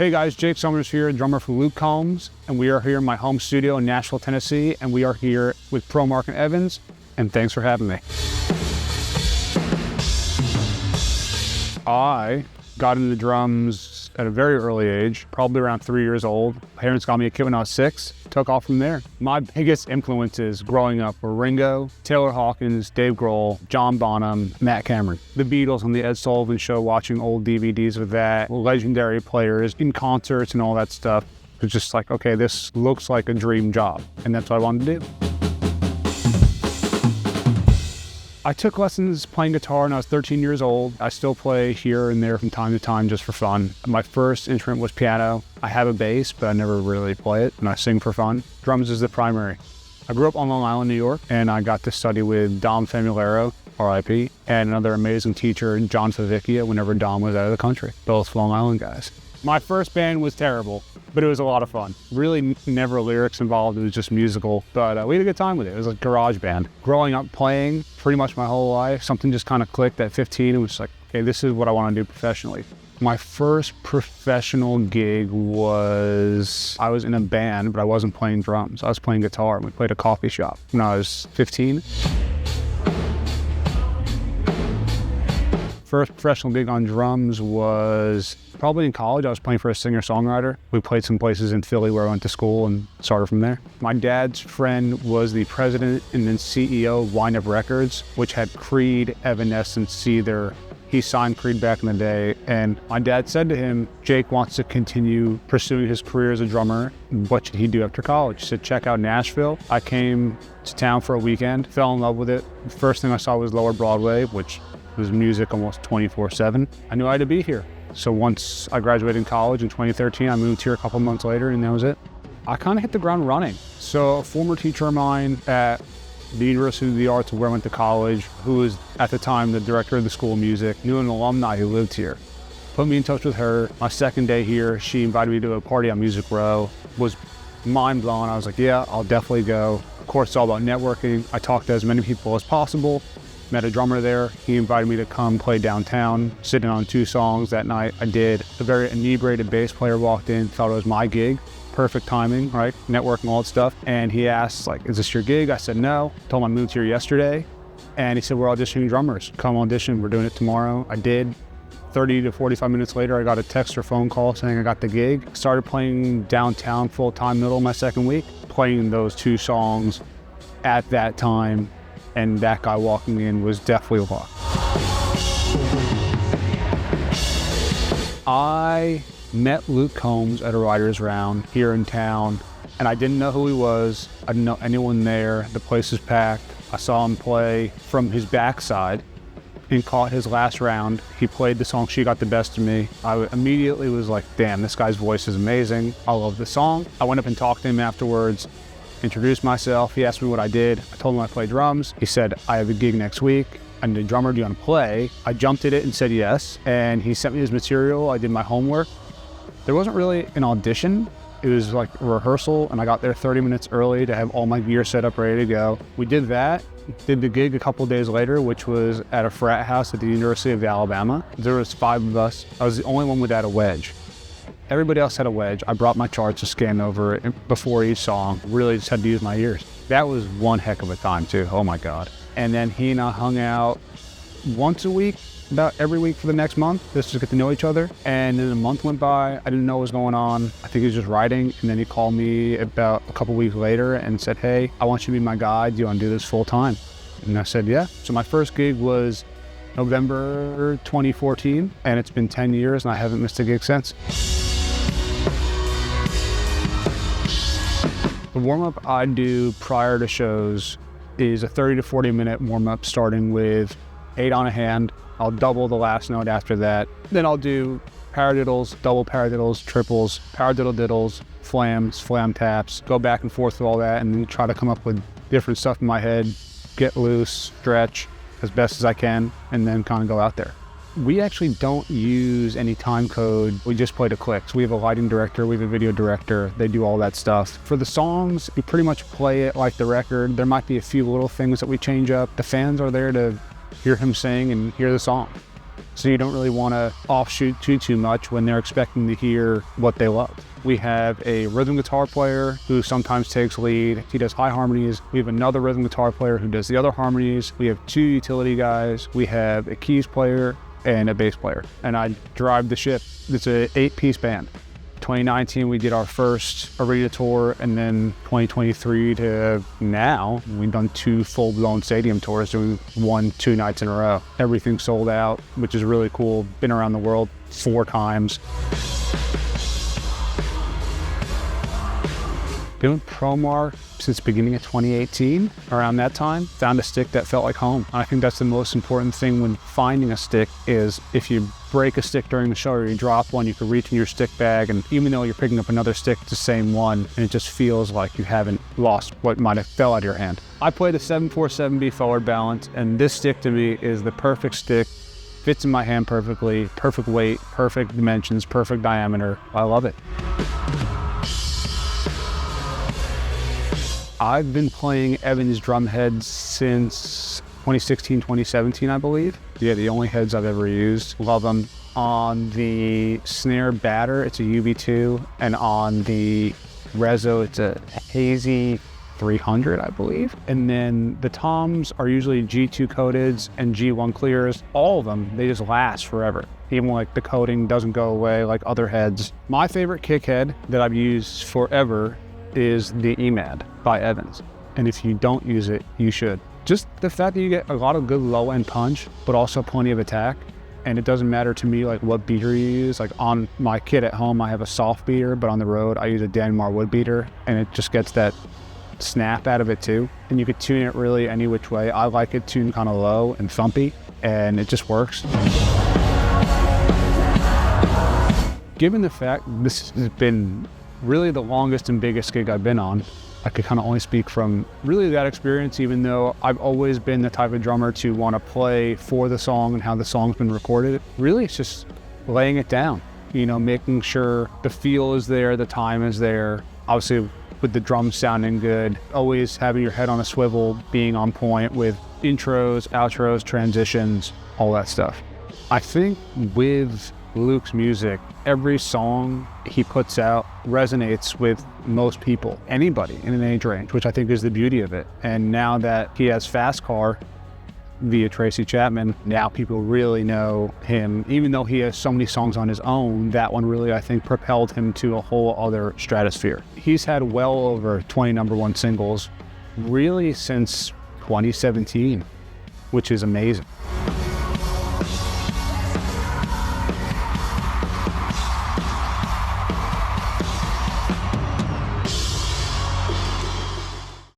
Hey guys, Jake Sommers here, drummer for Luke Combs, and we are here in my home studio in Nashville, Tennessee, and we are here with ProMark and Evans, and thanks for having me. I got into drums at a very early age, probably around 3 years old. Parents got me a kit when I was 6, took off from there. My biggest influences growing up were Ringo, Taylor Hawkins, Dave Grohl, John Bonham, Matt Cameron. The Beatles on the Ed Sullivan Show, watching old DVDs of that, legendary players in concerts and all that stuff. It was just like, okay, this looks like a dream job, and that's what I wanted to do. I took lessons playing guitar when I was 13 years old. I still play here and there from time to time just for fun. My first instrument was piano. I have a bass, but I never really play it, and I sing for fun. Drums is the primary. I grew up on Long Island, New York, and I got to study with Dom Famularo, R.I.P., and another amazing teacher, John Favicchia, whenever Dom was out of the country. Both Long Island guys. My first band was terrible, but it was a lot of fun. Really never lyrics involved, it was just musical, but we had a good time with it. It was a garage band. Growing up playing pretty much my whole life, something just kind of clicked at 15. It was like, okay, this is what I want to do professionally. My first professional gig was, I was in a band, but I wasn't playing drums. I was playing guitar, and we played a coffee shop when I was 15. First professional gig on drums was probably in college. I was playing for a singer-songwriter. We played some places in Philly where I went to school and started from there. My dad's friend was the president and then CEO of Wind Up Records, which had Creed, Evanescence, Seether. He signed Creed back in the day, and my dad said to him, Jake wants to continue pursuing his career as a drummer. What should he do after college? He said, check out Nashville. I came to town for a weekend, fell in love with it. The first thing I saw was Lower Broadway, which was music almost 24/7. I knew I had to be here. So once I graduated in college in 2013, I moved here a couple months later, and that was it. I kind of hit the ground running. So a former teacher of mine at the University of the Arts, where I went to college, who was at the time the director of the School of Music, knew an alumni who lived here. Put me in touch with her. My second day here, she invited me to a party on Music Row. Was mind blown. I was like, yeah, I'll definitely go. Of course, it's all about networking. I talked to as many people as possible. Met a drummer there. He invited me to come play downtown, sitting on 2 songs that night. I did. A very inebriated bass player walked in, thought it was my gig. Perfect timing, right? Networking, all that stuff. And he asked, like, is this your gig? I said, no. Told him I moved here yesterday. And he said, we're auditioning drummers. Come audition, we're doing it tomorrow. I did. 30 to 45 minutes later, I got a text or phone call saying I got the gig. Started playing downtown full-time middle of my second week, playing those 2 songs at that time. And that guy walking in was definitely luck. I met Luke Combs at a writer's round here in town, and I didn't know who he was. I didn't know anyone there. The place was packed. I saw him play from his backside and caught his last round. He played the song She Got the Best of Me. I immediately was like, damn, this guy's voice is amazing. I love the song. I went up and talked to him afterwards. Introduced myself. He asked me what I did. I told him I play drums. He said, I have a gig next week. I need a drummer. Do you want to play? I jumped at it and said yes. And he sent me his material. I did my homework. There wasn't really an audition. It was like a rehearsal, and I got there 30 minutes early to have all my gear set up, ready to go. We did that. Did the gig a couple days later, which was at a frat house at the University of Alabama. There was 5 of us. I was the only one without a wedge. Everybody else had a wedge. I brought my charts to scan over it before each song. Really just had to use my ears. That was one heck of a time too. Oh my God. And then he and I hung out once a week, about every week for the next month, just to get to know each other. And then a month went by. I didn't know what was going on. I think he was just writing. And then he called me about a couple weeks later and said, hey, I want you to be my guide. Do you want to do this full time? And I said, yeah. So my first gig was November 2014, and it's been 10 years and I haven't missed a gig since. The warm-up I do prior to shows is a 30 to 40 minute warm-up starting with 8 on a hand. I'll double the last note after that. Then I'll do paradiddles, double paradiddles, triples, paradiddle-diddles, flams, flam taps, go back and forth with all that, and then try to come up with different stuff in my head, get loose, stretch as best as I can, and then kind of go out there. We actually don't use any time code. We just play to clicks. We have a lighting director, we have a video director. They do all that stuff. For the songs, we pretty much play it like the record. There might be a few little things that we change up. The fans are there to hear him sing and hear the song. So you don't really want to offshoot too much when they're expecting to hear what they love. We have a rhythm guitar player who sometimes takes lead. He does high harmonies. We have another rhythm guitar player who does the other harmonies. We have 2 utility guys. We have a keys player and a bass player. And I drive the ship. It's an 8-piece band. 2019, we did our first arena tour, and then 2023 to now, we've done 2 full-blown stadium tours, doing 1-2 nights in a row. Everything sold out, which is really cool. Been around the world 4 times. Been with ProMark since the beginning of 2018. Around that time, found a stick that felt like home. I think that's the most important thing when finding a stick is if you break a stick during the show or you drop one, you can reach in your stick bag, and even though you're picking up another stick, it's the same one, and it just feels like you haven't lost what might have fell out of your hand. I play the 747B forward balance, and this stick to me is the perfect stick. Fits in my hand perfectly, perfect weight, perfect dimensions, perfect diameter. I love it. I've been playing Evans Drumheads since 2016, 2017, I believe. Yeah, the only heads I've ever used. Love them. On the Snare batter, it's a UB2, and on the Reso, it's a Hazy 300, I believe. And then the toms are usually G2 coateds and G1 clears. All of them, they just last forever. Even like the coating doesn't go away like other heads. My favorite kick head that I've used forever is the EMAD by Evans. And if you don't use it, you should. Just the fact that you get a lot of good low end punch, but also plenty of attack. And it doesn't matter to me like what beater you use. Like on my kit at home, I have a soft beater, but on the road, I use a Danmar wood beater, and it just gets that snap out of it too. And you could tune it really any which way. I like it tuned kind of low and thumpy, and it just works. Given the fact this has been really the longest and biggest gig I've been on, I could kind of only speak from really that experience, even though I've always been the type of drummer to want to play for the song and how the song's been recorded. Really, it's just laying it down, you know, making sure the feel is there, the time is there. Obviously, with the drums sounding good, always having your head on a swivel, being on point with intros, outros, transitions, all that stuff. I think with Luke's music, every song he puts out resonates with most people, anybody in an age range, which I think is the beauty of it. And now that he has Fast Car via Tracy Chapman, now people really know him. Even though he has so many songs on his own, that one really, I think, propelled him to a whole other stratosphere. He's had well over 20 #1 singles really since 2017, which is amazing.